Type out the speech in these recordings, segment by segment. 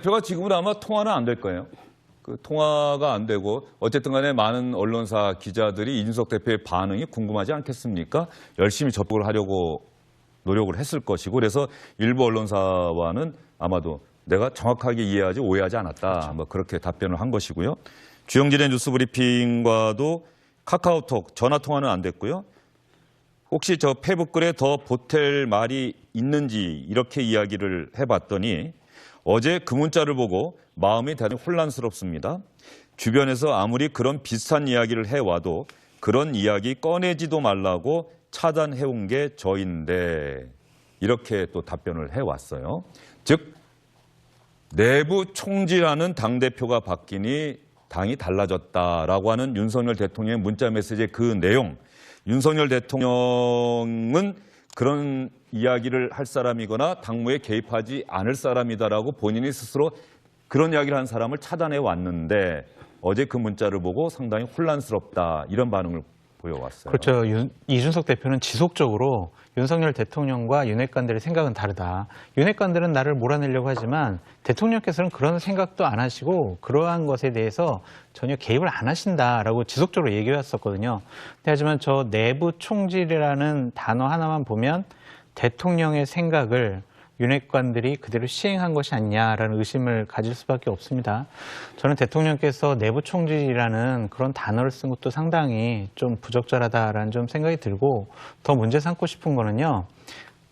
대표가 지금은 아마 통화는 안 될 거예요. 그 통화가 안 되고 어쨌든 간에 많은 언론사 기자들이 이준석 대표의 반응이 궁금하지 않겠습니까? 열심히 접촉을 하려고 노력을 했을 것이고 그래서 일부 언론사와는 아마도 내가 정확하게 이해하지 오해하지 않았다. 그렇죠. 뭐 그렇게 답변을 한 것이고요. 주영진의 뉴스 브리핑과도 카카오톡 전화 통화는 안 됐고요. 혹시 저 페북글에 더 보탤 말이 있는지 이렇게 이야기를 해봤더니 어제 그 문자를 보고 마음이 대단히 혼란스럽습니다. 주변에서 아무리 그런 비슷한 이야기를 해와도 그런 이야기 꺼내지도 말라고 차단해온 게 저인데 이렇게 또 답변을 해왔어요. 즉 내부 총질하는 당대표가 바뀌니 당이 달라졌다라고 하는 윤석열 대통령의 문자 메시지의 그 내용, 윤석열 대통령은 그런 이야기를 할 사람이거나 당무에 개입하지 않을 사람이다라고 본인이 스스로 그런 이야기를 한 사람을 차단해 왔는데 어제 그 문자를 보고 상당히 혼란스럽다 이런 반응을 보여왔어요. 그렇죠. 이준석 대표는 지속적으로 윤석열 대통령과 윤핵관들의 생각은 다르다. 윤핵관들은 나를 몰아내려고 하지만 대통령께서는 그런 생각도 안 하시고 그러한 것에 대해서 전혀 개입을 안 하신다라고 지속적으로 얘기해왔었거든요. 하지만 저 내부 총질이라는 단어 하나만 보면 대통령의 생각을 윤핵관들이 그대로 시행한 것이 아니냐라는 의심을 가질 수밖에 없습니다. 저는 대통령께서 내부 총질이라는 그런 단어를 쓴 것도 상당히 좀 부적절하다라는 좀 생각이 들고 더 문제 삼고 싶은 거는요.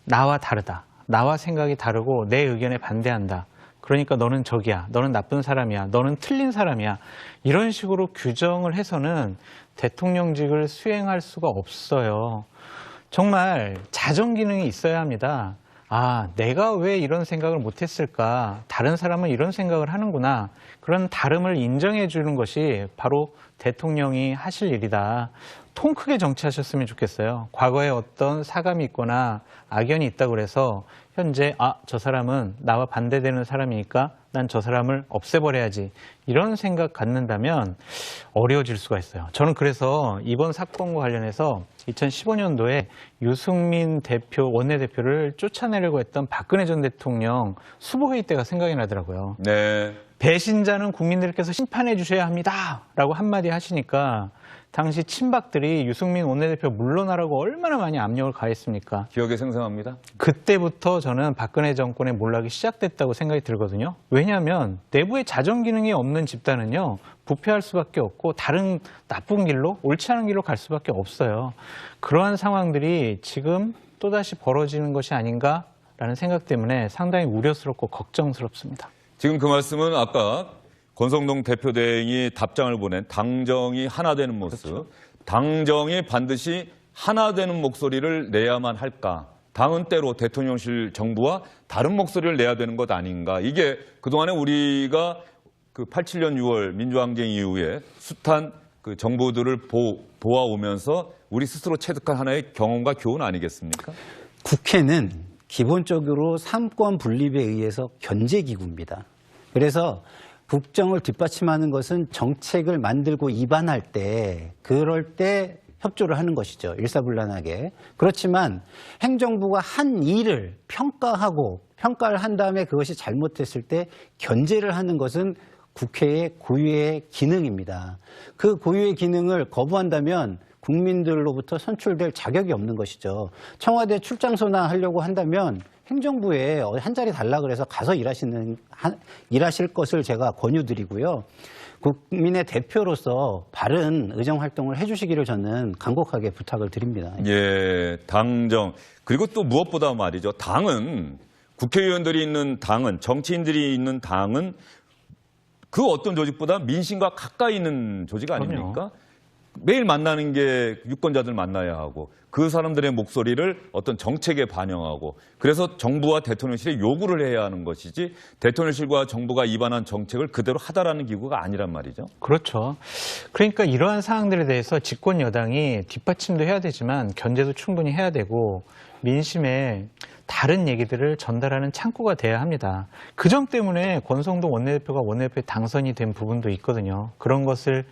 나와 다르다. 나와 생각이 다르고 내 의견에 반대한다. 그러니까 너는 적이야. 너는 나쁜 사람이야. 너는 틀린 사람이야. 이런 식으로 규정을 해서는 대통령직을 수행할 수가 없어요. 정말 자정 기능이 있어야 합니다. 아, 내가 왜 이런 생각을 못했을까? 다른 사람은 이런 생각을 하는구나. 그런 다름을 인정해 주는 것이 바로 대통령이 하실 일이다. 통 크게 정치하셨으면 좋겠어요. 과거에 어떤 사감이 있거나 악연이 있다고 그래서 현재 저 사람은 나와 반대되는 사람이니까 난 저 사람을 없애버려야지. 이런 생각 갖는다면 어려워질 수가 있어요. 저는 그래서 이번 사건과 관련해서 2015년도에 유승민 대표, 원내대표를 쫓아내려고 했던 박근혜 전 대통령 수보회의 때가 생각이 나더라고요. 네. 배신자는 국민들께서 심판해 주셔야 합니다. 라고 한마디 하시니까 당시 친박들이 유승민 원내대표 물러나라고 얼마나 많이 압력을 가했습니까? 기억에 생생합니다. 그때부터 저는 박근혜 정권의 몰락이 시작됐다고 생각이 들거든요. 왜냐하면 내부에 자정 기능이 없는 집단은요. 부패할 수밖에 없고 다른 나쁜 길로, 옳지 않은 길로 갈 수밖에 없어요. 그러한 상황들이 지금 또다시 벌어지는 것이 아닌가라는 생각 때문에 상당히 우려스럽고 걱정스럽습니다. 지금 그 말씀은 아까 권성동 대표 대행이 답장을 보낸 당정이 하나 되는 모습, 그렇죠. 당정이 반드시 하나 되는 목소리를 내야만 할까? 당은 때로 대통령실 정부와 다른 목소리를 내야 되는 것 아닌가? 이게 그동안에 우리가 그 87년 6월 민주항쟁 이후에 숱한 그 정부들을 보아오면서 우리 스스로 체득한 하나의 경험과 교훈 아니겠습니까? 국회는 기본적으로 삼권 분립에 의해서 견제기구입니다. 그래서 국정을 뒷받침하는 것은 정책을 만들고 입안할 때, 그럴 때 협조를 하는 것이죠. 일사불란하게. 그렇지만 행정부가 한 일을 평가를 한 다음에 그것이 잘못됐을 때 견제를 하는 것은 국회의 고유의 기능입니다. 그 고유의 기능을 거부한다면 국민들로부터 선출될 자격이 없는 것이죠. 청와대 출장소나 하려고 한다면 행정부에 한 자리 달라 그래서 가서 일하실 것을 제가 권유드리고요. 국민의 대표로서 바른 의정 활동을 해주시기를 저는 간곡하게 부탁을 드립니다. 예, 당정. 그리고 또 무엇보다 말이죠. 당은, 국회의원들이 있는 당은, 정치인들이 있는 당은 그 어떤 조직보다 민심과 가까이 있는 조직 아닙니까? 그럼요. 매일 만나는 게 유권자들 만나야 하고 그 사람들의 목소리를 어떤 정책에 반영하고 그래서 정부와 대통령실에 요구를 해야 하는 것이지 대통령실과 정부가 입안한 정책을 그대로 하다라는 기구가 아니란 말이죠. 그렇죠. 그러니까 이러한 사항들에 대해서 집권 여당이 뒷받침도 해야 되지만 견제도 충분히 해야 되고 민심에 다른 얘기들을 전달하는 창구가 돼야 합니다. 그 점 때문에 권성동 원내대표가 원내대표에 당선이 된 부분도 있거든요. 그런 것에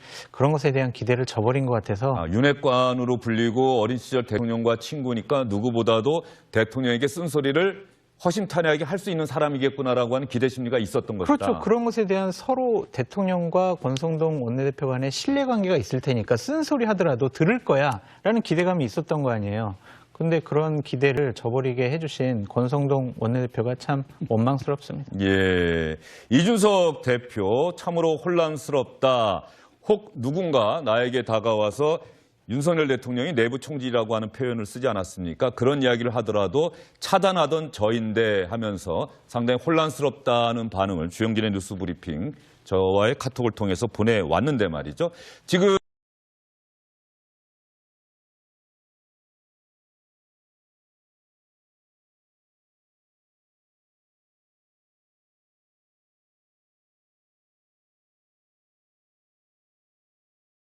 대한 기대를 저버린 것 같아서. 윤핵관으로 불리고 어린 시절 대통령과 친구니까 누구보다도 대통령에게 쓴소리를 허심탄회하게 할 수 있는 사람이겠구나라고 하는 기대 심리가 있었던 것이다. 그렇죠. 그런 것에 대한 서로 대통령과 권성동 원내대표 간의 신뢰관계가 있을 테니까 쓴소리 하더라도 들을 거야라는 기대감이 있었던 거 아니에요. 근데 그런 기대를 저버리게 해주신 권성동 원내대표가 참 원망스럽습니다. 예, 이준석 대표 참으로 혼란스럽다. 혹 누군가 나에게 다가와서 윤석열 대통령이 내부 총질이라고 하는 표현을 쓰지 않았습니까? 그런 이야기를 하더라도 차단하던 저인데 하면서 상당히 혼란스럽다는 반응을 주영진의 뉴스 브리핑 저와의 카톡을 통해서 보내왔는데 말이죠. 지금